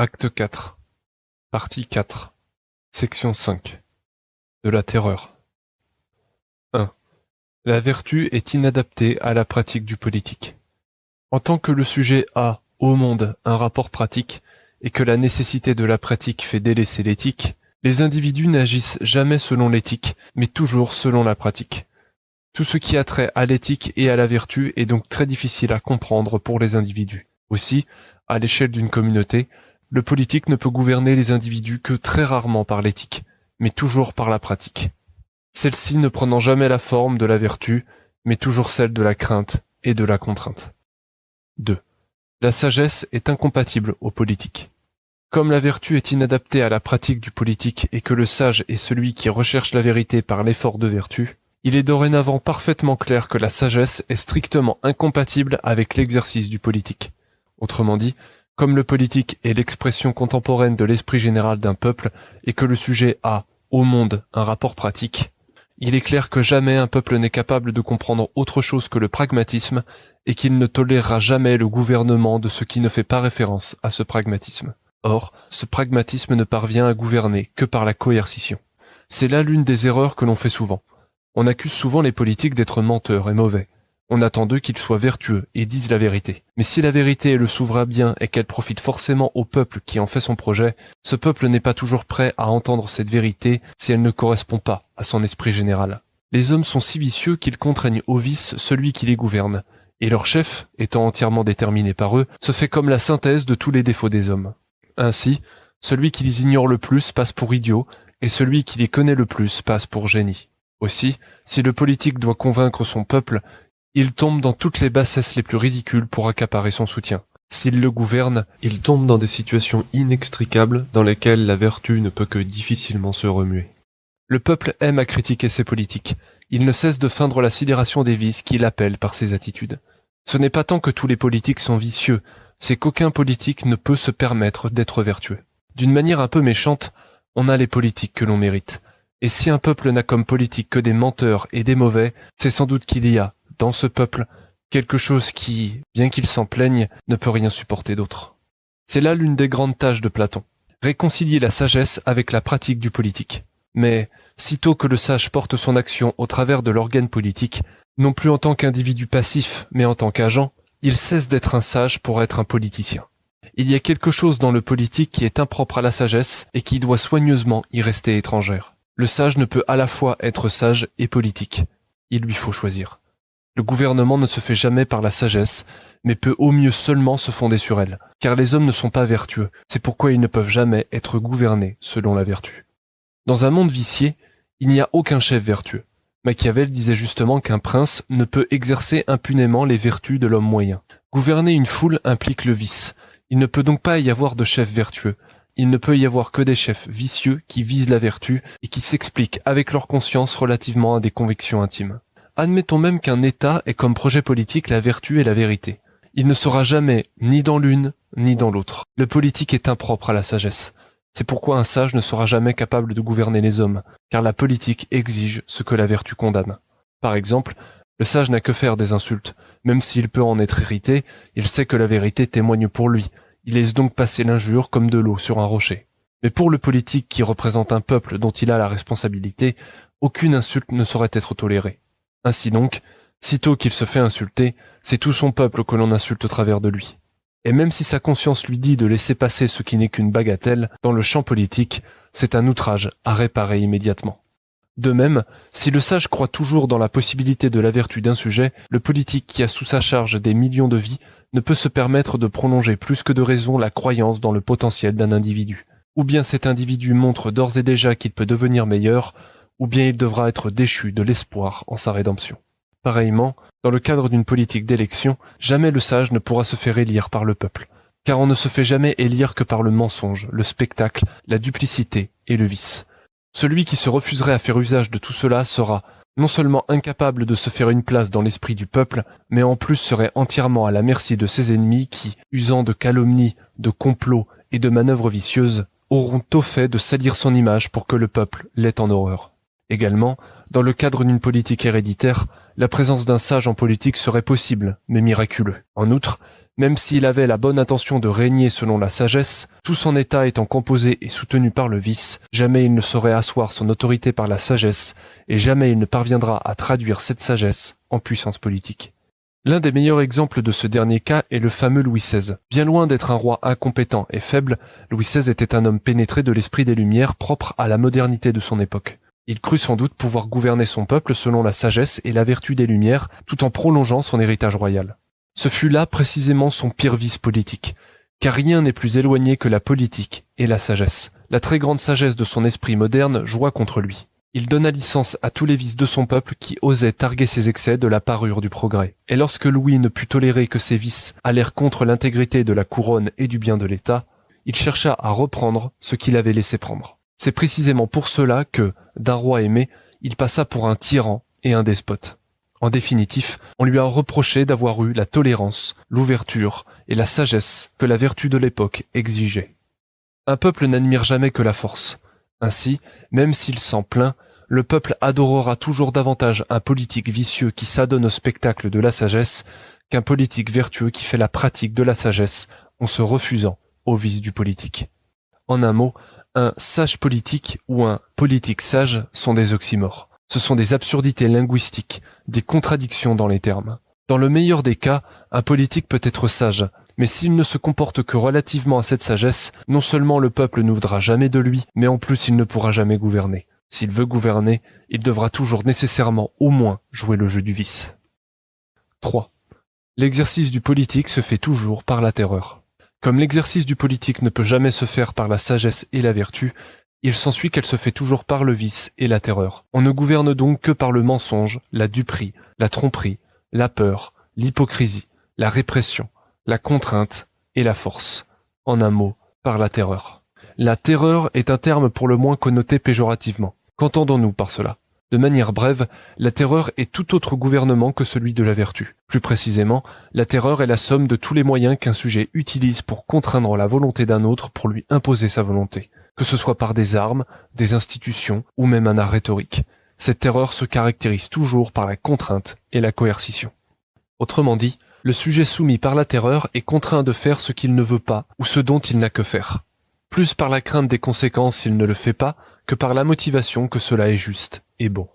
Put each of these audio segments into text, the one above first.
Acte 4, Partie 4, Section 5. De la terreur. 1. La vertu est inadaptée à la pratique du politique. En tant que le sujet a, au monde, un rapport pratique, et que la nécessité de la pratique fait délaisser l'éthique, les individus n'agissent jamais selon l'éthique, mais toujours selon la pratique. Tout ce qui a trait à l'éthique et à la vertu est donc très difficile à comprendre pour les individus. Aussi, à l'échelle d'une communauté, le politique ne peut gouverner les individus que très rarement par l'éthique, mais toujours par la pratique. Celle-ci ne prenant jamais la forme de la vertu, mais toujours celle de la crainte et de la contrainte. 2. La sagesse est incompatible au politique. Comme la vertu est inadaptée à la pratique du politique et que le sage est celui qui recherche la vérité par l'effort de vertu, il est dorénavant parfaitement clair que la sagesse est strictement incompatible avec l'exercice du politique. Autrement dit, comme le politique est l'expression contemporaine de l'esprit général d'un peuple et que le sujet a, au monde, un rapport pratique, il est clair que jamais un peuple n'est capable de comprendre autre chose que le pragmatisme et qu'il ne tolérera jamais le gouvernement de ce qui ne fait pas référence à ce pragmatisme. Or, ce pragmatisme ne parvient à gouverner que par la coercition. C'est là l'une des erreurs que l'on fait souvent. On accuse souvent les politiques d'être menteurs et mauvais. On attend d'eux qu'ils soient vertueux et disent la vérité. Mais si la vérité est le souverain bien et qu'elle profite forcément au peuple qui en fait son projet, ce peuple n'est pas toujours prêt à entendre cette vérité si elle ne correspond pas à son esprit général. Les hommes sont si vicieux qu'ils contraignent au vice celui qui les gouverne, et leur chef, étant entièrement déterminé par eux, se fait comme la synthèse de tous les défauts des hommes. Ainsi, celui qui les ignore le plus passe pour idiot, et celui qui les connaît le plus passe pour génie. Aussi, si le politique doit convaincre son peuple, il tombe dans toutes les bassesses les plus ridicules pour accaparer son soutien. S'il le gouverne, il tombe dans des situations inextricables dans lesquelles la vertu ne peut que difficilement se remuer. Le peuple aime à critiquer ses politiques. Il ne cesse de feindre la sidération des vices qu'il appelle par ses attitudes. Ce n'est pas tant que tous les politiques sont vicieux, c'est qu'aucun politique ne peut se permettre d'être vertueux. D'une manière un peu méchante, on a les politiques que l'on mérite. Et si un peuple n'a comme politique que des menteurs et des mauvais, c'est sans doute qu'il y a, dans ce peuple, quelque chose qui, bien qu'il s'en plaigne, ne peut rien supporter d'autre. C'est là l'une des grandes tâches de Platon. Réconcilier la sagesse avec la pratique du politique. Mais, sitôt que le sage porte son action au travers de l'organe politique, non plus en tant qu'individu passif, mais en tant qu'agent, il cesse d'être un sage pour être un politicien. Il y a quelque chose dans le politique qui est impropre à la sagesse et qui doit soigneusement y rester étrangère. Le sage ne peut à la fois être sage et politique. Il lui faut choisir. Le gouvernement ne se fait jamais par la sagesse, mais peut au mieux seulement se fonder sur elle, car les hommes ne sont pas vertueux, c'est pourquoi ils ne peuvent jamais être gouvernés selon la vertu. Dans un monde vicié, il n'y a aucun chef vertueux. Machiavel disait justement qu'un prince ne peut exercer impunément les vertus de l'homme moyen. Gouverner une foule implique le vice. Il ne peut donc pas y avoir de chef vertueux. Il ne peut y avoir que des chefs vicieux qui visent la vertu et qui s'expliquent avec leur conscience relativement à des convictions intimes. Admettons même qu'un État ait comme projet politique la vertu et la vérité. Il ne sera jamais ni dans l'une ni dans l'autre. Le politique est impropre à la sagesse. C'est pourquoi un sage ne sera jamais capable de gouverner les hommes, car la politique exige ce que la vertu condamne. Par exemple, le sage n'a que faire des insultes. Même s'il peut en être irrité, il sait que la vérité témoigne pour lui. Il laisse donc passer l'injure comme de l'eau sur un rocher. Mais pour le politique qui représente un peuple dont il a la responsabilité, aucune insulte ne saurait être tolérée. Ainsi donc, sitôt qu'il se fait insulter, c'est tout son peuple que l'on insulte au travers de lui. Et même si sa conscience lui dit de laisser passer ce qui n'est qu'une bagatelle, dans le champ politique, c'est un outrage à réparer immédiatement. De même, si le sage croit toujours dans la possibilité de la vertu d'un sujet, le politique qui a sous sa charge des millions de vies ne peut se permettre de prolonger plus que de raison la croyance dans le potentiel d'un individu. Ou bien cet individu montre d'ores et déjà qu'il peut devenir meilleur, ou bien il devra être déchu de l'espoir en sa rédemption. Pareillement, dans le cadre d'une politique d'élection, jamais le sage ne pourra se faire élire par le peuple, car on ne se fait jamais élire que par le mensonge, le spectacle, la duplicité et le vice. Celui qui se refuserait à faire usage de tout cela sera non seulement incapable de se faire une place dans l'esprit du peuple, mais en plus serait entièrement à la merci de ses ennemis qui, usant de calomnies, de complots et de manœuvres vicieuses, auront tôt fait de salir son image pour que le peuple l'ait en horreur. Également, dans le cadre d'une politique héréditaire, la présence d'un sage en politique serait possible, mais miraculeux. En outre, Même s'il avait la bonne intention de régner selon la sagesse, tout son état étant composé et soutenu par le vice, jamais il ne saurait asseoir son autorité par la sagesse, et jamais il ne parviendra à traduire cette sagesse en puissance politique. L'un des meilleurs exemples de ce dernier cas est le fameux Louis XVI. Bien loin d'être un roi incompétent et faible, Louis XVI était un homme pénétré de l'esprit des Lumières propre à la modernité de son époque. Il crut sans doute pouvoir gouverner son peuple selon la sagesse et la vertu des Lumières, tout en prolongeant son héritage royal. Ce fut là précisément son pire vice politique, car rien n'est plus éloigné que la politique et la sagesse. La très grande sagesse de son esprit moderne joua contre lui. Il donna licence à tous les vices de son peuple qui osaient targuer ses excès de la parure du progrès. Et lorsque Louis ne put tolérer que ces vices allèrent contre l'intégrité de la couronne et du bien de l'État, il chercha à reprendre ce qu'il avait laissé prendre. C'est précisément pour cela que, d'un roi aimé, il passa pour un tyran et un despote. En définitif, on lui a reproché d'avoir eu la tolérance, l'ouverture et la sagesse que la vertu de l'époque exigeait. Un peuple n'admire jamais que la force. Ainsi, même s'il s'en plaint, le peuple adorera toujours davantage un politique vicieux qui s'adonne au spectacle de la sagesse qu'un politique vertueux qui fait la pratique de la sagesse en se refusant au vice du politique. En un mot, un sage politique ou un politique sage sont des oxymores. Ce sont des absurdités linguistiques, des contradictions dans les termes. Dans le meilleur des cas, un politique peut être sage, mais s'il ne se comporte que relativement à cette sagesse, non seulement le peuple ne voudra jamais de lui, mais en plus il ne pourra jamais gouverner. S'il veut gouverner, il devra toujours nécessairement au moins jouer le jeu du vice. 3. L'exercice du politique se fait toujours par la terreur. Comme l'exercice du politique ne peut jamais se faire par la sagesse et la vertu, il s'ensuit qu'elle se fait toujours par le vice et la terreur. On ne gouverne donc que par le mensonge, la duperie, la tromperie, la peur, l'hypocrisie, la répression, la contrainte et la force. En un mot, par la terreur. La terreur est un terme pour le moins connoté péjorativement. Qu'entendons-nous par cela ? De manière brève, la terreur est tout autre gouvernement que celui de la vertu. Plus précisément, la terreur est la somme de tous les moyens qu'un sujet utilise pour contraindre la volonté d'un autre pour lui imposer sa volonté, que ce soit par des armes, des institutions ou même un art rhétorique. Cette terreur se caractérise toujours par la contrainte et la coercition. Autrement dit, le sujet soumis par la terreur est contraint de faire ce qu'il ne veut pas ou ce dont il n'a que faire. Plus par la crainte des conséquences s'il ne le fait pas, que par la motivation que cela est juste et bon.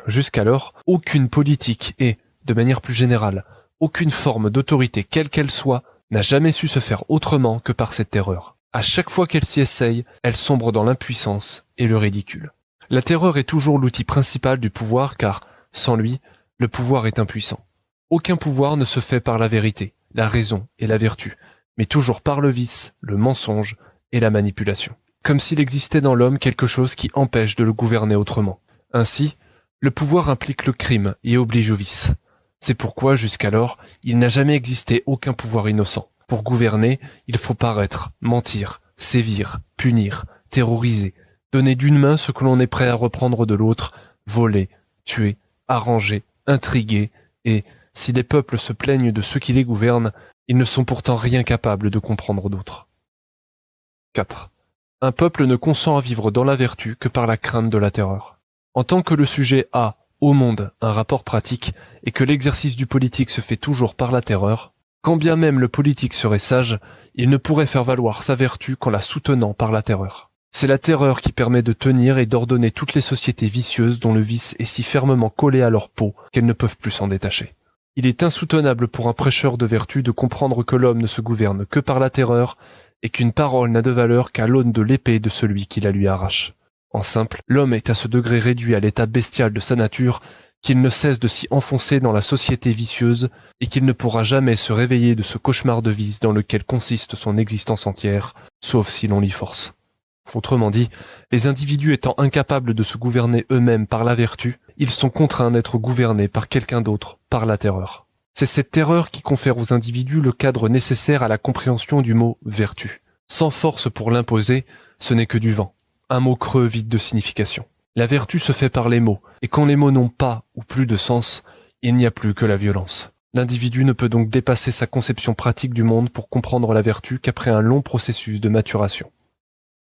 Jusqu'alors, aucune politique et, de manière plus générale, aucune forme d'autorité quelle qu'elle soit, n'a jamais su se faire autrement que par cette terreur. À chaque fois qu'elle s'y essaye, elle sombre dans l'impuissance et le ridicule. La terreur est toujours l'outil principal du pouvoir car, sans lui, le pouvoir est impuissant. Aucun pouvoir ne se fait par la vérité, la raison et la vertu, mais toujours par le vice, le mensonge et la manipulation. Comme s'il existait dans l'homme quelque chose qui empêche de le gouverner autrement. Ainsi, le pouvoir implique le crime et oblige au vice. C'est pourquoi, jusqu'alors, il n'a jamais existé aucun pouvoir innocent. Pour gouverner, il faut paraître, mentir, sévir, punir, terroriser, donner d'une main ce que l'on est prêt à reprendre de l'autre, voler, tuer, arranger, intriguer, et, si les peuples se plaignent de ceux qui les gouvernent, ils ne sont pourtant rien capables de comprendre d'autres. 4. Un peuple ne consent à vivre dans la vertu que par la crainte de la terreur. En tant que le sujet a, au monde, un rapport pratique, et que l'exercice du politique se fait toujours par la terreur, quand bien même le politique serait sage, il ne pourrait faire valoir sa vertu qu'en la soutenant par la terreur. C'est la terreur qui permet de tenir et d'ordonner toutes les sociétés vicieuses dont le vice est si fermement collé à leur peau qu'elles ne peuvent plus s'en détacher. Il est insoutenable pour un prêcheur de vertu de comprendre que l'homme ne se gouverne que par la terreur et qu'une parole n'a de valeur qu'à l'aune de l'épée de celui qui la lui arrache. En simple, l'homme est à ce degré réduit à l'état bestial de sa nature qu'il ne cesse de s'y enfoncer dans la société vicieuse et qu'il ne pourra jamais se réveiller de ce cauchemar de vice dans lequel consiste son existence entière, sauf si l'on l'y force. Autrement dit, les individus étant incapables de se gouverner eux-mêmes par la vertu, ils sont contraints d'être gouvernés par quelqu'un d'autre, par la terreur. C'est cette terreur qui confère aux individus le cadre nécessaire à la compréhension du mot « vertu ». Sans force pour l'imposer, ce n'est que du vent, un mot creux vide de signification. La vertu se fait par les mots, et quand les mots n'ont pas ou plus de sens, il n'y a plus que la violence. L'individu ne peut donc dépasser sa conception pratique du monde pour comprendre la vertu qu'après un long processus de maturation.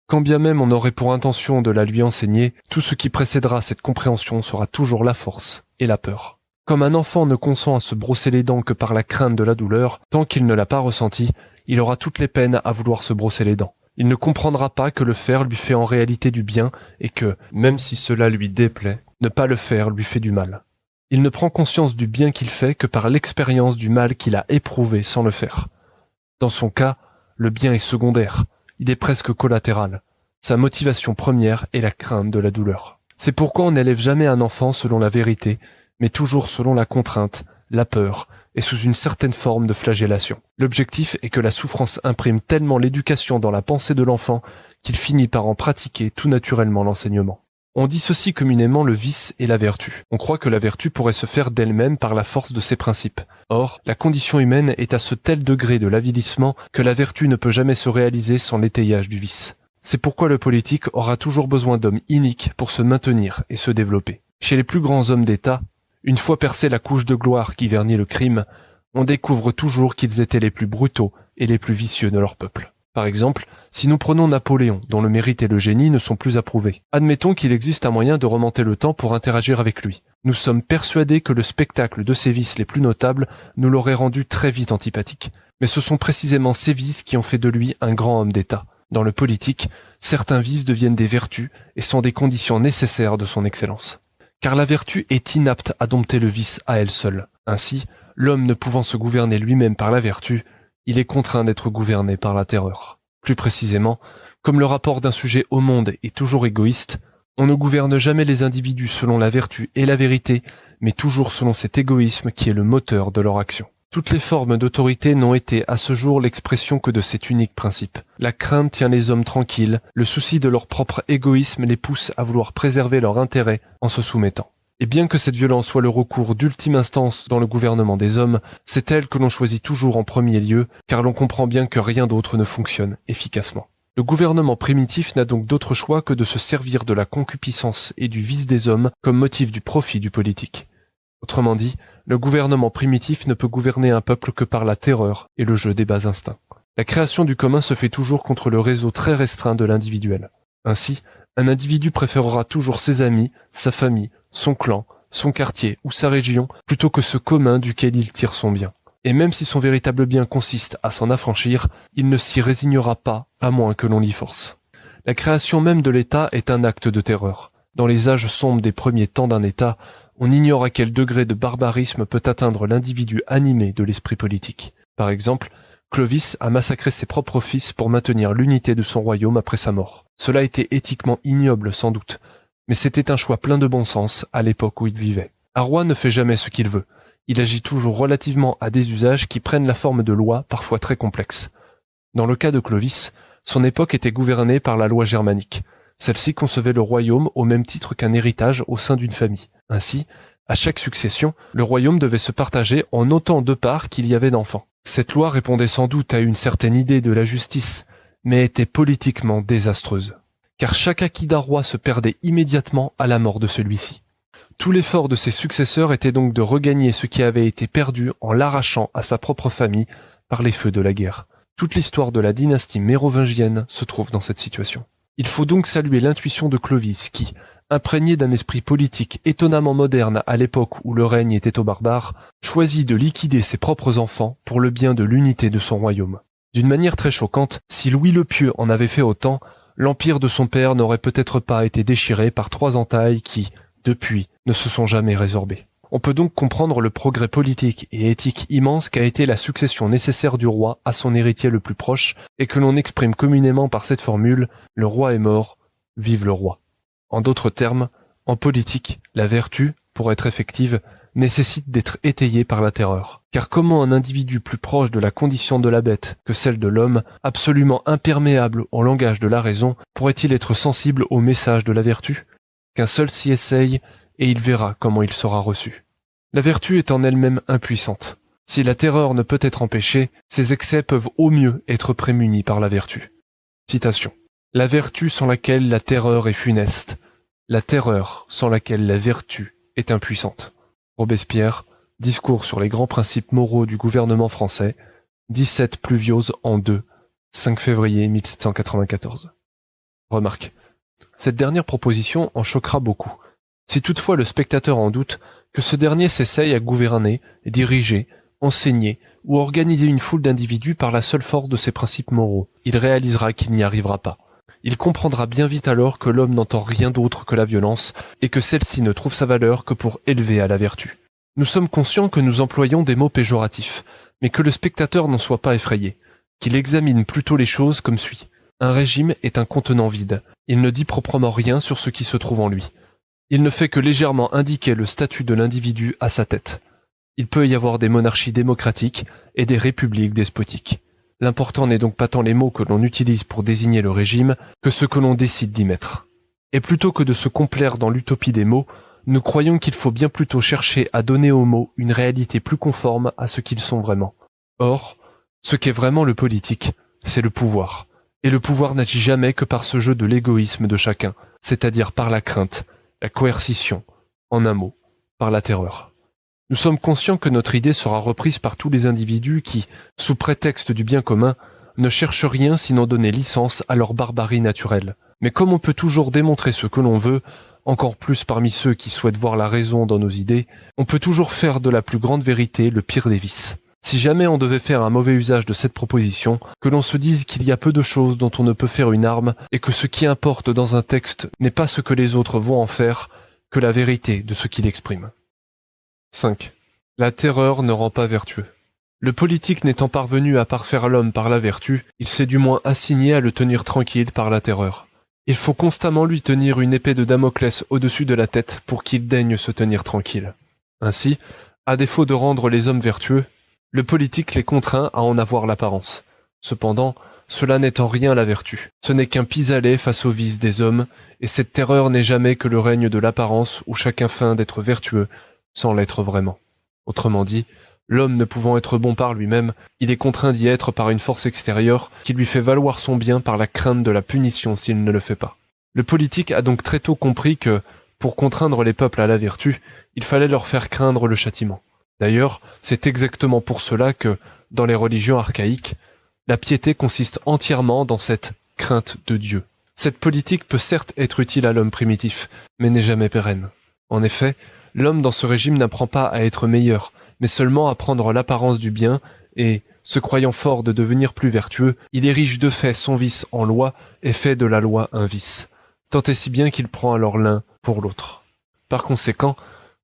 Quand bien même on aurait pour intention de la lui enseigner, tout ce qui précédera cette compréhension sera toujours la force et la peur. Comme un enfant ne consent à se brosser les dents que par la crainte de la douleur, tant qu'il ne l'a pas ressentie, il aura toutes les peines à vouloir se brosser les dents. Il ne comprendra pas que le faire lui fait en réalité du bien et que, même si cela lui déplaît, ne pas le faire lui fait du mal. Il ne prend conscience du bien qu'il fait que par l'expérience du mal qu'il a éprouvé sans le faire. Dans son cas, le bien est secondaire, il est presque collatéral. Sa motivation première est la crainte de la douleur. C'est pourquoi on n'élève jamais un enfant selon la vérité, mais toujours selon la contrainte, la peur, et sous une certaine forme de flagellation. L'objectif est que la souffrance imprime tellement l'éducation dans la pensée de l'enfant qu'il finit par en pratiquer tout naturellement l'enseignement. On dissocie communément le vice et la vertu. On croit que la vertu pourrait se faire d'elle-même par la force de ses principes. Or, la condition humaine est à ce tel degré de l'avilissement que la vertu ne peut jamais se réaliser sans l'étayage du vice. C'est pourquoi le politique aura toujours besoin d'hommes iniques pour se maintenir et se développer. Chez les plus grands hommes d'État, une fois percée la couche de gloire qui vernit le crime, on découvre toujours qu'ils étaient les plus brutaux et les plus vicieux de leur peuple. Par exemple, si nous prenons Napoléon, dont le mérite et le génie ne sont plus approuvés, admettons qu'il existe un moyen de remonter le temps pour interagir avec lui. Nous sommes persuadés que le spectacle de ses vices les plus notables nous l'aurait rendu très vite antipathique. Mais ce sont précisément ces vices qui ont fait de lui un grand homme d'État. Dans le politique, certains vices deviennent des vertus et sont des conditions nécessaires de son excellence. Car la vertu est inapte à dompter le vice à elle seule. Ainsi, l'homme ne pouvant se gouverner lui-même par la vertu, il est contraint d'être gouverné par la terreur. Plus précisément, comme le rapport d'un sujet au monde est toujours égoïste, on ne gouverne jamais les individus selon la vertu et la vérité, mais toujours selon cet égoïsme qui est le moteur de leur action. Toutes les formes d'autorité n'ont été à ce jour l'expression que de cet unique principe. La crainte tient les hommes tranquilles, le souci de leur propre égoïsme les pousse à vouloir préserver leur intérêt en se soumettant. Et bien que cette violence soit le recours d'ultime instance dans le gouvernement des hommes, c'est elle que l'on choisit toujours en premier lieu, car l'on comprend bien que rien d'autre ne fonctionne efficacement. Le gouvernement primitif n'a donc d'autre choix que de se servir de la concupiscence et du vice des hommes comme motif du profit du politique. Autrement dit, le gouvernement primitif ne peut gouverner un peuple que par la terreur et le jeu des bas instincts. La création du commun se fait toujours contre le réseau très restreint de l'individuel. Ainsi, un individu préférera toujours ses amis, sa famille, son clan, son quartier ou sa région plutôt que ce commun duquel il tire son bien. Et même si son véritable bien consiste à s'en affranchir, il ne s'y résignera pas à moins que l'on l'y force. La création même de l'État est un acte de terreur. Dans les âges sombres des premiers temps d'un État, on ignore à quel degré de barbarisme peut atteindre l'individu animé de l'esprit politique. Par exemple, Clovis a massacré ses propres fils pour maintenir l'unité de son royaume après sa mort. Cela était éthiquement ignoble sans doute, mais c'était un choix plein de bon sens à l'époque où il vivait. Un roi ne fait jamais ce qu'il veut. Il agit toujours relativement à des usages qui prennent la forme de lois parfois très complexes. Dans le cas de Clovis, son époque était gouvernée par la loi germanique. Celle-ci concevait le royaume au même titre qu'un héritage au sein d'une famille. Ainsi, à chaque succession, le royaume devait se partager en autant de parts qu'il y avait d'enfants. Cette loi répondait sans doute à une certaine idée de la justice, mais était politiquement désastreuse. Car chaque acquis d'un roi se perdait immédiatement à la mort de celui-ci. Tout l'effort de ses successeurs était donc de regagner ce qui avait été perdu en l'arrachant à sa propre famille par les feux de la guerre. Toute l'histoire de la dynastie mérovingienne se trouve dans cette situation. Il faut donc saluer l'intuition de Clovis qui, imprégné d'un esprit politique étonnamment moderne à l'époque où le règne était aux barbares, choisit de liquider ses propres enfants pour le bien de l'unité de son royaume. D'une manière très choquante, si Louis le Pieux en avait fait autant, l'empire de son père n'aurait peut-être pas été déchiré par 3 entailles qui, depuis, ne se sont jamais résorbées. On peut donc comprendre le progrès politique et éthique immense qu'a été la succession nécessaire du roi à son héritier le plus proche, et que l'on exprime communément par cette formule « le roi est mort, vive le roi ». En d'autres termes, en politique, la vertu, pour être effective, nécessite d'être étayée par la terreur. Car comment un individu plus proche de la condition de la bête que celle de l'homme, absolument imperméable au langage de la raison, pourrait-il être sensible au message de la vertu ? Qu'un seul s'y essaye, et il verra comment il sera reçu. La vertu est en elle-même impuissante. Si la terreur ne peut être empêchée, ses excès peuvent au mieux être prémunis par la vertu. Citation. La vertu sans laquelle la terreur est funeste, la terreur sans laquelle la vertu est impuissante. Robespierre, Discours sur les grands principes moraux du gouvernement français, 17 Pluviose en 2, 5 février 1794. Remarque. Cette dernière proposition en choquera beaucoup, Si toutefois le spectateur en doute, que ce dernier s'essaye à gouverner, diriger, enseigner ou organiser une foule d'individus par la seule force de ses principes moraux, il réalisera qu'il n'y arrivera pas. Il comprendra bien vite alors que l'homme n'entend rien d'autre que la violence et que celle-ci ne trouve sa valeur que pour élever à la vertu. Nous sommes conscients que nous employons des mots péjoratifs, mais que le spectateur n'en soit pas effrayé, qu'il examine plutôt les choses comme suit. Un régime est un contenant vide. Il ne dit proprement rien sur ce qui se trouve en lui. Il ne fait que légèrement indiquer le statut de l'individu à sa tête. Il peut y avoir des monarchies démocratiques et des républiques despotiques. L'important n'est donc pas tant les mots que l'on utilise pour désigner le régime que ce que l'on décide d'y mettre. Et plutôt que de se complaire dans l'utopie des mots, nous croyons qu'il faut bien plutôt chercher à donner aux mots une réalité plus conforme à ce qu'ils sont vraiment. Or, ce qu'est vraiment le politique, c'est le pouvoir. Et le pouvoir n'agit jamais que par ce jeu de l'égoïsme de chacun, c'est-à-dire par la crainte, la coercition, en un mot, par la terreur. Nous sommes conscients que notre idée sera reprise par tous les individus qui, sous prétexte du bien commun, ne cherchent rien sinon donner licence à leur barbarie naturelle. Mais comme on peut toujours démontrer ce que l'on veut, encore plus parmi ceux qui souhaitent voir la raison dans nos idées, on peut toujours faire de la plus grande vérité le pire des vices. Si jamais on devait faire un mauvais usage de cette proposition, que l'on se dise qu'il y a peu de choses dont on ne peut faire une arme et que ce qui importe dans un texte n'est pas ce que les autres vont en faire, que la vérité de ce qu'il exprime. 5. La terreur ne rend pas vertueux. Le politique n'étant parvenu à parfaire l'homme par la vertu, il s'est du moins assigné à le tenir tranquille par la terreur. Il faut constamment lui tenir une épée de Damoclès au-dessus de la tête pour qu'il daigne se tenir tranquille. Ainsi, à défaut de rendre les hommes vertueux, le politique les contraint à en avoir l'apparence. Cependant, cela n'est en rien la vertu. Ce n'est qu'un pis-aller face aux vices des hommes, et cette terreur n'est jamais que le règne de l'apparence où chacun feint d'être vertueux sans l'être vraiment. Autrement dit, l'homme ne pouvant être bon par lui-même, il est contraint d'y être par une force extérieure qui lui fait valoir son bien par la crainte de la punition s'il ne le fait pas. Le politique a donc très tôt compris que, pour contraindre les peuples à la vertu, il fallait leur faire craindre le châtiment. D'ailleurs, c'est exactement pour cela que, dans les religions archaïques, la piété consiste entièrement dans cette crainte de Dieu. Cette politique peut certes être utile à l'homme primitif, mais n'est jamais pérenne. En effet, l'homme dans ce régime n'apprend pas à être meilleur, mais seulement à prendre l'apparence du bien, et, se croyant fort de devenir plus vertueux, il érige de fait son vice en loi et fait de la loi un vice, tant et si bien qu'il prend alors l'un pour l'autre. Par conséquent,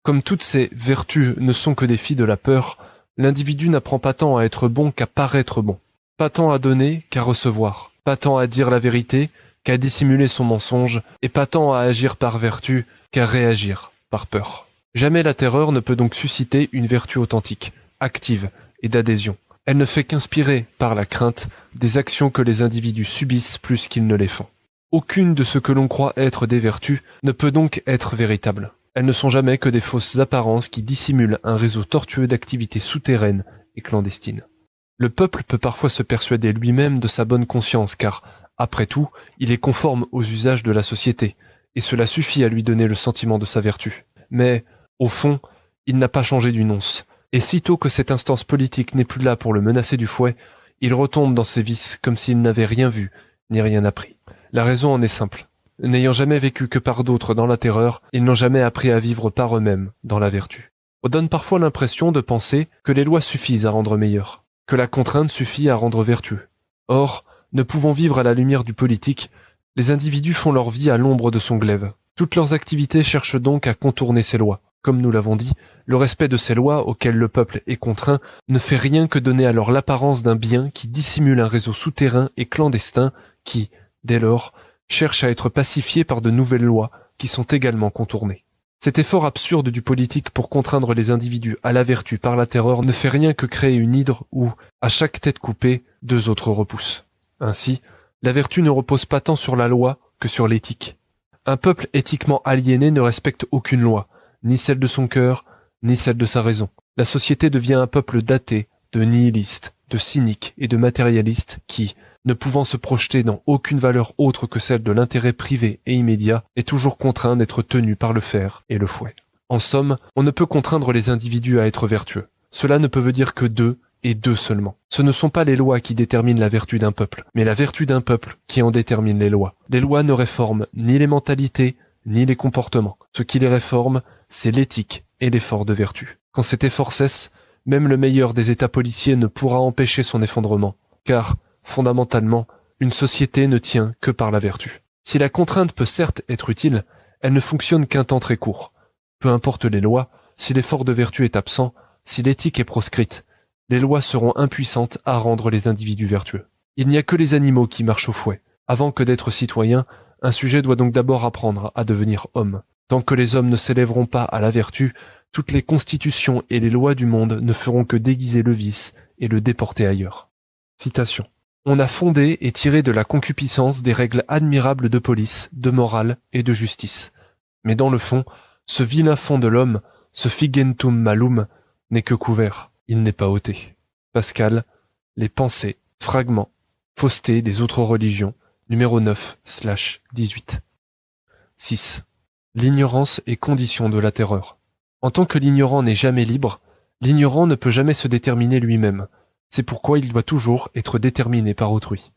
comme toutes ces vertus ne sont que des filles de la peur, l'individu n'apprend pas tant à être bon qu'à paraître bon, pas tant à donner qu'à recevoir, pas tant à dire la vérité qu'à dissimuler son mensonge, et pas tant à agir par vertu qu'à réagir par peur. Jamais la terreur ne peut donc susciter une vertu authentique, active et d'adhésion. Elle ne fait qu'inspirer, par la crainte, des actions que les individus subissent plus qu'ils ne les font. Aucune de ce que l'on croit être des vertus ne peut donc être véritable. Elles ne sont jamais que des fausses apparences qui dissimulent un réseau tortueux d'activités souterraines et clandestines. Le peuple peut parfois se persuader lui-même de sa bonne conscience car, après tout, il est conforme aux usages de la société, et cela suffit à lui donner le sentiment de sa vertu. Mais, au fond, il n'a pas changé d'une once, et sitôt que cette instance politique n'est plus là pour le menacer du fouet, il retombe dans ses vices comme s'il n'avait rien vu, ni rien appris. La raison en est simple. N'ayant jamais vécu que par d'autres dans la terreur, ils n'ont jamais appris à vivre par eux-mêmes dans la vertu. On donne parfois l'impression de penser que les lois suffisent à rendre meilleur, que la contrainte suffit à rendre vertueux. Or, ne pouvant vivre à la lumière du politique, les individus font leur vie à l'ombre de son glaive. Toutes leurs activités cherchent donc à contourner ces lois. Comme nous l'avons dit, le respect de ces lois auxquelles le peuple est contraint ne fait rien que donner alors l'apparence d'un bien qui dissimule un réseau souterrain et clandestin qui, dès lors, cherche à être pacifié par de nouvelles lois qui sont également contournées. Cet effort absurde du politique pour contraindre les individus à la vertu par la terreur ne fait rien que créer une hydre où, à chaque tête coupée, deux autres repoussent. Ainsi, la vertu ne repose pas tant sur la loi que sur l'éthique. Un peuple éthiquement aliéné ne respecte aucune loi, ni celle de son cœur, ni celle de sa raison. La société devient un peuple d'athées, de nihilistes, de cyniques et de matérialistes qui, ne pouvant se projeter dans aucune valeur autre que celle de l'intérêt privé et immédiat, est toujours contraint d'être tenu par le fer et le fouet. En somme, on ne peut contraindre les individus à être vertueux. Cela ne peut dire que deux, et deux seulement. Ce ne sont pas les lois qui déterminent la vertu d'un peuple, mais la vertu d'un peuple qui en détermine les lois. Les lois ne réforment ni les mentalités, ni les comportements. Ce qui les réforme, c'est l'éthique et l'effort de vertu. Quand cet effort cesse, même le meilleur des États policiers ne pourra empêcher son effondrement, car, fondamentalement, une société ne tient que par la vertu. Si la contrainte peut certes être utile, elle ne fonctionne qu'un temps très court. Peu importe les lois, si l'effort de vertu est absent, si l'éthique est proscrite, les lois seront impuissantes à rendre les individus vertueux. Il n'y a que les animaux qui marchent au fouet. Avant que d'être citoyen, un sujet doit donc d'abord apprendre à devenir homme. Tant que les hommes ne s'élèveront pas à la vertu, toutes les constitutions et les lois du monde ne feront que déguiser le vice et le déporter ailleurs. Citation. On a fondé et tiré de la concupiscence des règles admirables de police, de morale et de justice. Mais dans le fond, ce vilain fond de l'homme, ce figentum malum, n'est que couvert, il n'est pas ôté. Pascal, Les pensées, fragments, fausseté des autres religions, numéro 9/18. 6. L'ignorance est condition de la terreur. En tant que l'ignorant n'est jamais libre, l'ignorant ne peut jamais se déterminer lui-même. C'est pourquoi il doit toujours être déterminé par autrui.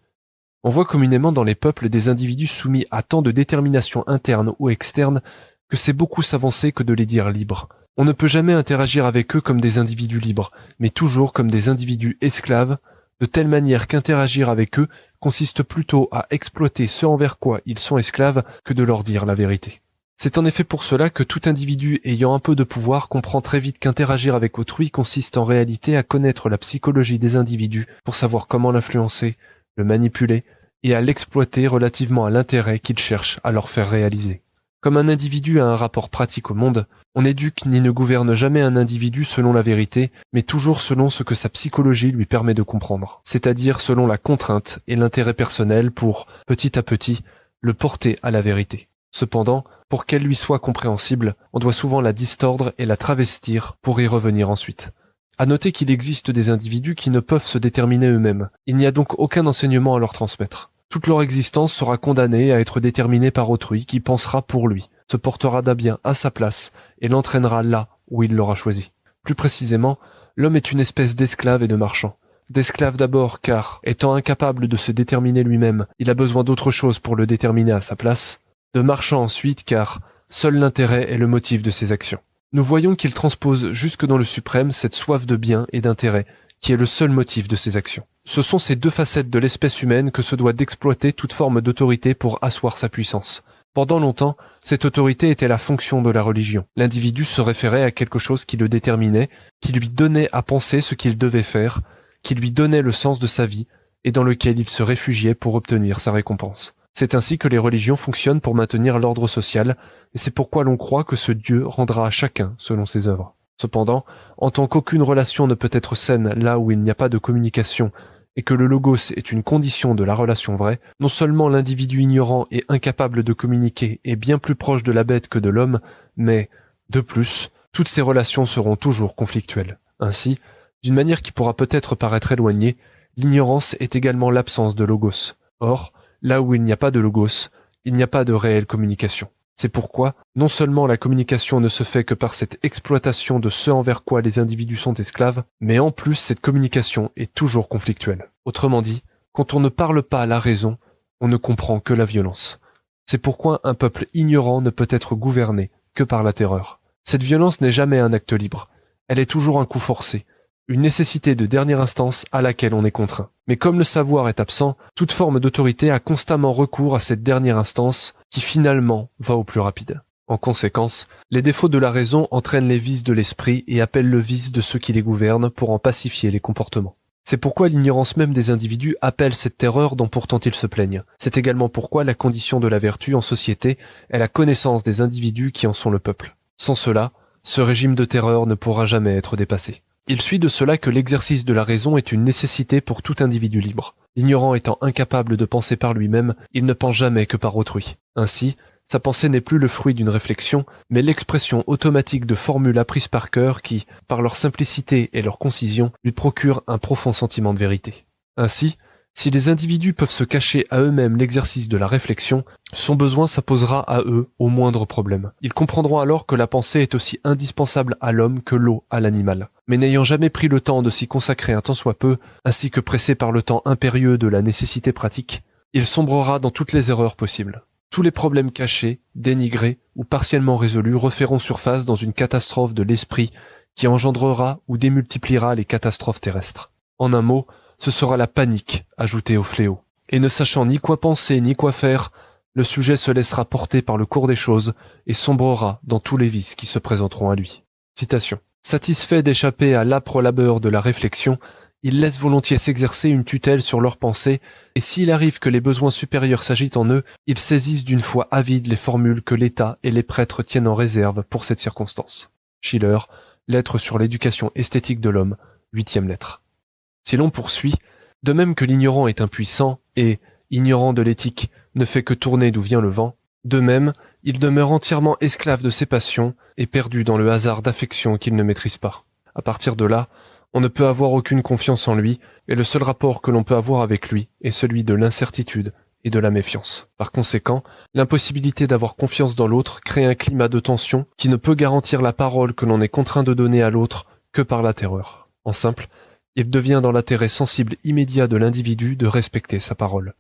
On voit communément dans les peuples des individus soumis à tant de détermination interne ou externe que c'est beaucoup s'avancer que de les dire libres. On ne peut jamais interagir avec eux comme des individus libres, mais toujours comme des individus esclaves, de telle manière qu'interagir avec eux consiste plutôt à exploiter ce envers quoi ils sont esclaves que de leur dire la vérité. C'est en effet pour cela que tout individu ayant un peu de pouvoir comprend très vite qu'interagir avec autrui consiste en réalité à connaître la psychologie des individus pour savoir comment l'influencer, le manipuler et à l'exploiter relativement à l'intérêt qu'il cherche à leur faire réaliser. Comme un individu a un rapport pratique au monde, on n'éduque ni ne gouverne jamais un individu selon la vérité, mais toujours selon ce que sa psychologie lui permet de comprendre, c'est-à-dire selon la contrainte et l'intérêt personnel pour, petit à petit, le porter à la vérité. Cependant, pour qu'elle lui soit compréhensible, on doit souvent la distordre et la travestir pour y revenir ensuite. À noter qu'il existe des individus qui ne peuvent se déterminer eux-mêmes. Il n'y a donc aucun enseignement à leur transmettre. Toute leur existence sera condamnée à être déterminée par autrui qui pensera pour lui, se portera d'un bien à sa place et l'entraînera là où il l'aura choisi. Plus précisément, l'homme est une espèce d'esclave et de marchand. D'esclave d'abord car, étant incapable de se déterminer lui-même, il a besoin d'autre chose pour le déterminer à sa place. De marchand ensuite car seul l'intérêt est le motif de ses actions. Nous voyons qu'il transpose jusque dans le suprême cette soif de bien et d'intérêt qui est le seul motif de ses actions. Ce sont ces deux facettes de l'espèce humaine que se doit d'exploiter toute forme d'autorité pour asseoir sa puissance. Pendant longtemps, cette autorité était la fonction de la religion. L'individu se référait à quelque chose qui le déterminait, qui lui donnait à penser ce qu'il devait faire, qui lui donnait le sens de sa vie et dans lequel il se réfugiait pour obtenir sa récompense. C'est ainsi que les religions fonctionnent pour maintenir l'ordre social, et c'est pourquoi l'on croit que ce Dieu rendra à chacun selon ses œuvres. Cependant, en tant qu'aucune relation ne peut être saine là où il n'y a pas de communication, et que le logos est une condition de la relation vraie, non seulement l'individu ignorant et incapable de communiquer est bien plus proche de la bête que de l'homme, mais, de plus, toutes ces relations seront toujours conflictuelles. Ainsi, d'une manière qui pourra peut-être paraître éloignée, l'ignorance est également l'absence de logos. Or, là où il n'y a pas de logos, il n'y a pas de réelle communication. C'est pourquoi, non seulement la communication ne se fait que par cette exploitation de ce envers quoi les individus sont esclaves, mais en plus cette communication est toujours conflictuelle. Autrement dit, quand on ne parle pas à la raison, on ne comprend que la violence. C'est pourquoi un peuple ignorant ne peut être gouverné que par la terreur. Cette violence n'est jamais un acte libre, elle est toujours un coup forcé, une nécessité de dernière instance à laquelle on est contraint. Mais comme le savoir est absent, toute forme d'autorité a constamment recours à cette dernière instance qui finalement va au plus rapide. En conséquence, les défauts de la raison entraînent les vices de l'esprit et appellent le vice de ceux qui les gouvernent pour en pacifier les comportements. C'est pourquoi l'ignorance même des individus appelle cette terreur dont pourtant ils se plaignent. C'est également pourquoi la condition de la vertu en société est la connaissance des individus qui en sont le peuple. Sans cela, ce régime de terreur ne pourra jamais être dépassé. Il suit de cela que l'exercice de la raison est une nécessité pour tout individu libre. L'ignorant étant incapable de penser par lui-même, il ne pense jamais que par autrui. Ainsi, sa pensée n'est plus le fruit d'une réflexion, mais l'expression automatique de formules apprises par cœur qui, par leur simplicité et leur concision, lui procurent un profond sentiment de vérité. Ainsi, si les individus peuvent se cacher à eux-mêmes l'exercice de la réflexion, son besoin s'imposera à eux au moindre problème. Ils comprendront alors que la pensée est aussi indispensable à l'homme que l'eau à l'animal. Mais n'ayant jamais pris le temps de s'y consacrer un tant soit peu, ainsi que pressé par le temps impérieux de la nécessité pratique, il sombrera dans toutes les erreurs possibles. Tous les problèmes cachés, dénigrés ou partiellement résolus referont surface dans une catastrophe de l'esprit qui engendrera ou démultipliera les catastrophes terrestres. En un mot, ce sera la panique ajoutée au fléau. Et ne sachant ni quoi penser ni quoi faire, le sujet se laissera porter par le cours des choses et sombrera dans tous les vices qui se présenteront à lui. Citation. Satisfait d'échapper à l'âpre labeur de la réflexion, ils laissent volontiers s'exercer une tutelle sur leurs pensées, et s'il arrive que les besoins supérieurs s'agitent en eux, ils saisissent d'une foi avide les formules que l'État et les prêtres tiennent en réserve pour cette circonstance. Schiller, Lettres sur l'éducation esthétique de l'homme, 8e lettre. Si l'on poursuit, de même que l'ignorant est impuissant et, ignorant de l'éthique, ne fait que tourner d'où vient le vent, de même, il demeure entièrement esclave de ses passions et perdu dans le hasard d'affections qu'il ne maîtrise pas. À partir de là, on ne peut avoir aucune confiance en lui, et le seul rapport que l'on peut avoir avec lui est celui de l'incertitude et de la méfiance. Par conséquent, l'impossibilité d'avoir confiance dans l'autre crée un climat de tension qui ne peut garantir la parole que l'on est contraint de donner à l'autre que par la terreur. En simple, il devient dans l'intérêt sensible immédiat de l'individu de respecter sa parole.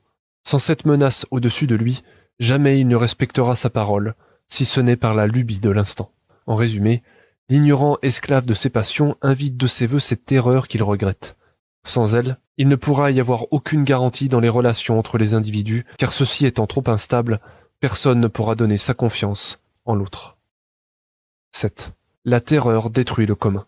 Sans cette menace au-dessus de lui, jamais il ne respectera sa parole, si ce n'est par la lubie de l'instant. En résumé, l'ignorant esclave de ses passions invite de ses vœux cette terreur qu'il regrette. Sans elle, il ne pourra y avoir aucune garantie dans les relations entre les individus, car ceci étant trop instable, personne ne pourra donner sa confiance en l'autre. 7. La terreur détruit le commun.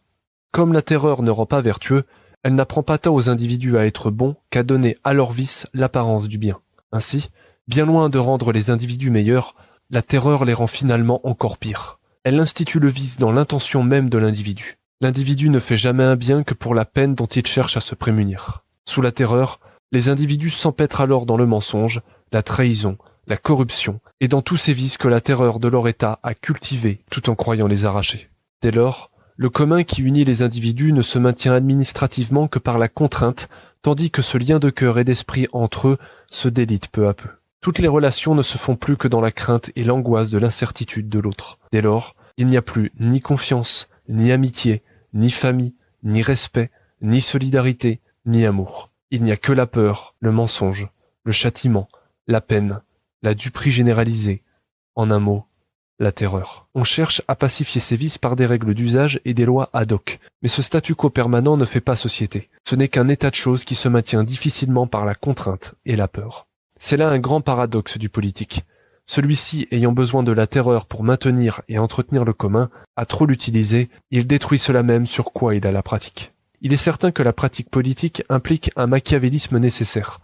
Comme la terreur ne rend pas vertueux, elle n'apprend pas tant aux individus à être bons qu'à donner à leurs vices l'apparence du bien. Ainsi, bien loin de rendre les individus meilleurs, la terreur les rend finalement encore pires. Elle institue le vice dans l'intention même de l'individu. L'individu ne fait jamais un bien que pour la peine dont il cherche à se prémunir. Sous la terreur, les individus s'empêtrent alors dans le mensonge, la trahison, la corruption, et dans tous ces vices que la terreur de leur état a cultivés tout en croyant les arracher. Dès lors, le commun qui unit les individus ne se maintient administrativement que par la contrainte, tandis que ce lien de cœur et d'esprit entre eux se délite peu à peu. Toutes les relations ne se font plus que dans la crainte et l'angoisse de l'incertitude de l'autre. Dès lors, il n'y a plus ni confiance, ni amitié, ni famille, ni respect, ni solidarité, ni amour. Il n'y a que la peur, le mensonge, le châtiment, la peine, la duperie généralisée, en un mot, la terreur. On cherche à pacifier ces vices par des règles d'usage et des lois ad hoc, mais ce statu quo permanent ne fait pas société. Ce n'est qu'un état de choses qui se maintient difficilement par la contrainte et la peur. C'est là un grand paradoxe du politique. Celui-ci, ayant besoin de la terreur pour maintenir et entretenir le commun, à trop l'utiliser, il détruit cela même sur quoi il a la pratique. Il est certain que la pratique politique implique un machiavélisme nécessaire.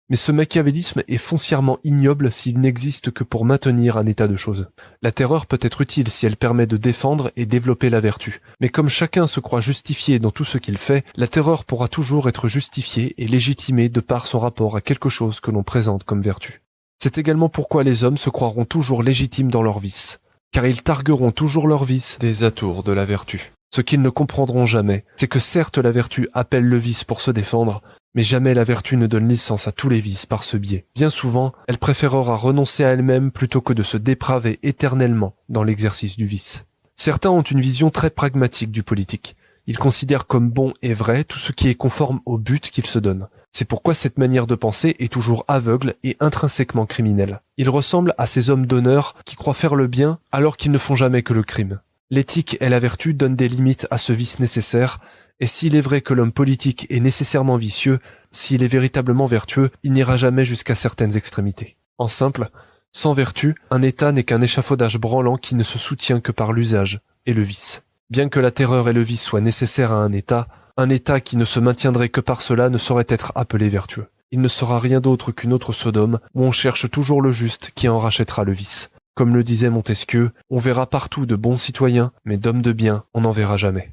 Mais ce machiavélisme est foncièrement ignoble s'il n'existe que pour maintenir un état de choses. La terreur peut être utile si elle permet de défendre et développer la vertu. Mais comme chacun se croit justifié dans tout ce qu'il fait, la terreur pourra toujours être justifiée et légitimée de par son rapport à quelque chose que l'on présente comme vertu. C'est également pourquoi les hommes se croiront toujours légitimes dans leurs vices, car ils targueront toujours leurs vices des atours de la vertu. Ce qu'ils ne comprendront jamais, c'est que certes la vertu appelle le vice pour se défendre, mais jamais la vertu ne donne licence à tous les vices par ce biais. Bien souvent, elle préférera renoncer à elle-même plutôt que de se dépraver éternellement dans l'exercice du vice. Certains ont une vision très pragmatique du politique. Ils considèrent comme bon et vrai tout ce qui est conforme au but qu'ils se donnent. C'est pourquoi cette manière de penser est toujours aveugle et intrinsèquement criminelle. Ils ressemblent à ces hommes d'honneur qui croient faire le bien alors qu'ils ne font jamais que le crime. L'éthique et la vertu donnent des limites à ce vice nécessaire, et s'il est vrai que l'homme politique est nécessairement vicieux, s'il est véritablement vertueux, il n'ira jamais jusqu'à certaines extrémités. En simple, sans vertu, un état n'est qu'un échafaudage branlant qui ne se soutient que par l'usage et le vice. Bien que la terreur et le vice soient nécessaires à un état qui ne se maintiendrait que par cela ne saurait être appelé vertueux. Il ne sera rien d'autre qu'une autre Sodome, où on cherche toujours le juste qui en rachètera le vice. Comme le disait Montesquieu, on verra partout de bons citoyens, mais d'hommes de bien, on n'en verra jamais.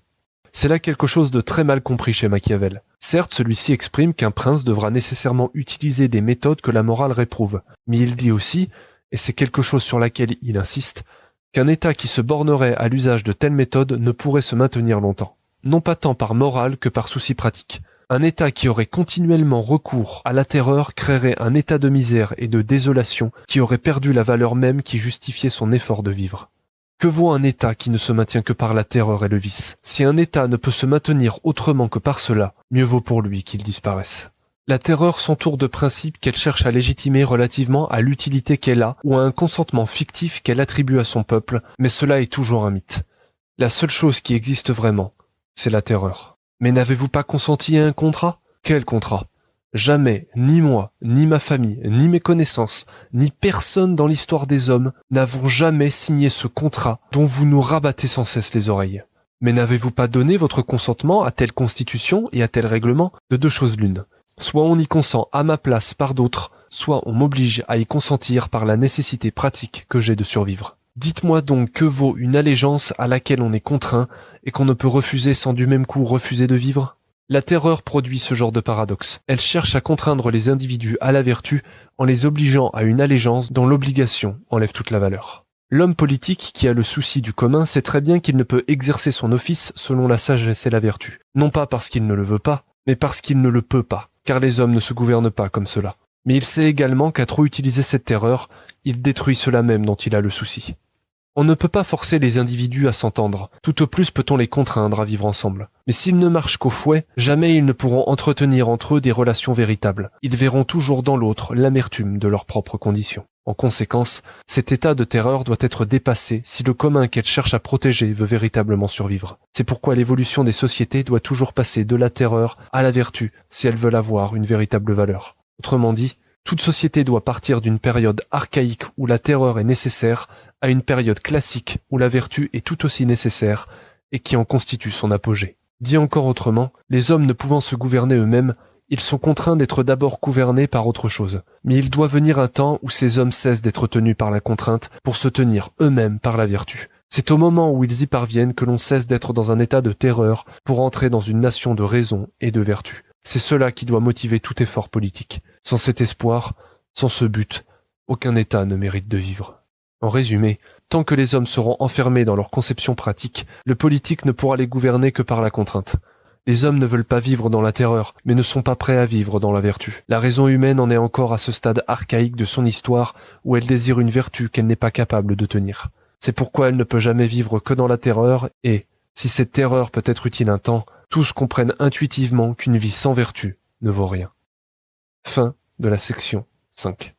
C'est là quelque chose de très mal compris chez Machiavel. Certes, celui-ci exprime qu'un prince devra nécessairement utiliser des méthodes que la morale réprouve, mais il dit aussi, et c'est quelque chose sur laquelle il insiste, qu'un État qui se bornerait à l'usage de telles méthodes ne pourrait se maintenir longtemps. Non pas tant par morale que par souci pratique. Un État qui aurait continuellement recours à la terreur créerait un état de misère et de désolation qui aurait perdu la valeur même qui justifiait son effort de vivre. Que vaut un État qui ne se maintient que par la terreur et le vice? Si un État ne peut se maintenir autrement que par cela, mieux vaut pour lui qu'il disparaisse. La terreur s'entoure de principes qu'elle cherche à légitimer relativement à l'utilité qu'elle a ou à un consentement fictif qu'elle attribue à son peuple, mais cela est toujours un mythe. La seule chose qui existe vraiment, c'est la terreur. Mais n'avez-vous pas consenti à un contrat ? Quel contrat ? Jamais, ni moi, ni ma famille, ni mes connaissances, ni personne dans l'histoire des hommes n'avons jamais signé ce contrat dont vous nous rabattez sans cesse les oreilles. Mais n'avez-vous pas donné votre consentement à telle constitution et à tel règlement ? De deux choses l'une. Soit on y consent à ma place par d'autres, soit on m'oblige à y consentir par la nécessité pratique que j'ai de survivre. Dites-moi donc que vaut une allégeance à laquelle on est contraint et qu'on ne peut refuser sans du même coup refuser de vivre ? La terreur produit ce genre de paradoxe. Elle cherche à contraindre les individus à la vertu en les obligeant à une allégeance dont l'obligation enlève toute la valeur. L'homme politique qui a le souci du commun sait très bien qu'il ne peut exercer son office selon la sagesse et la vertu. Non pas parce qu'il ne le veut pas, mais parce qu'il ne le peut pas, car les hommes ne se gouvernent pas comme cela. Mais il sait également qu'à trop utiliser cette terreur, il détruit cela même dont il a le souci. On ne peut pas forcer les individus à s'entendre, tout au plus peut-on les contraindre à vivre ensemble. Mais s'ils ne marchent qu'au fouet, jamais ils ne pourront entretenir entre eux des relations véritables. Ils verront toujours dans l'autre l'amertume de leurs propres conditions. En conséquence, cet état de terreur doit être dépassé si le commun qu'elle cherche à protéger veut véritablement survivre. C'est pourquoi l'évolution des sociétés doit toujours passer de la terreur à la vertu si elles veulent avoir une véritable valeur. Autrement dit, toute société doit partir d'une période archaïque où la terreur est nécessaire à une période classique où la vertu est tout aussi nécessaire et qui en constitue son apogée. Dit encore autrement, les hommes ne pouvant se gouverner eux-mêmes, ils sont contraints d'être d'abord gouvernés par autre chose. Mais il doit venir un temps où ces hommes cessent d'être tenus par la contrainte pour se tenir eux-mêmes par la vertu. C'est au moment où ils y parviennent que l'on cesse d'être dans un état de terreur pour entrer dans une nation de raison et de vertu. C'est cela qui doit motiver tout effort politique. Sans cet espoir, sans ce but, aucun État ne mérite de vivre. En résumé, tant que les hommes seront enfermés dans leur conception pratique, le politique ne pourra les gouverner que par la contrainte. Les hommes ne veulent pas vivre dans la terreur, mais ne sont pas prêts à vivre dans la vertu. La raison humaine en est encore à ce stade archaïque de son histoire où elle désire une vertu qu'elle n'est pas capable de tenir. C'est pourquoi elle ne peut jamais vivre que dans la terreur et, si cette terreur peut être utile un temps, tous comprennent intuitivement qu'une vie sans vertu ne vaut rien. Fin de la section 5.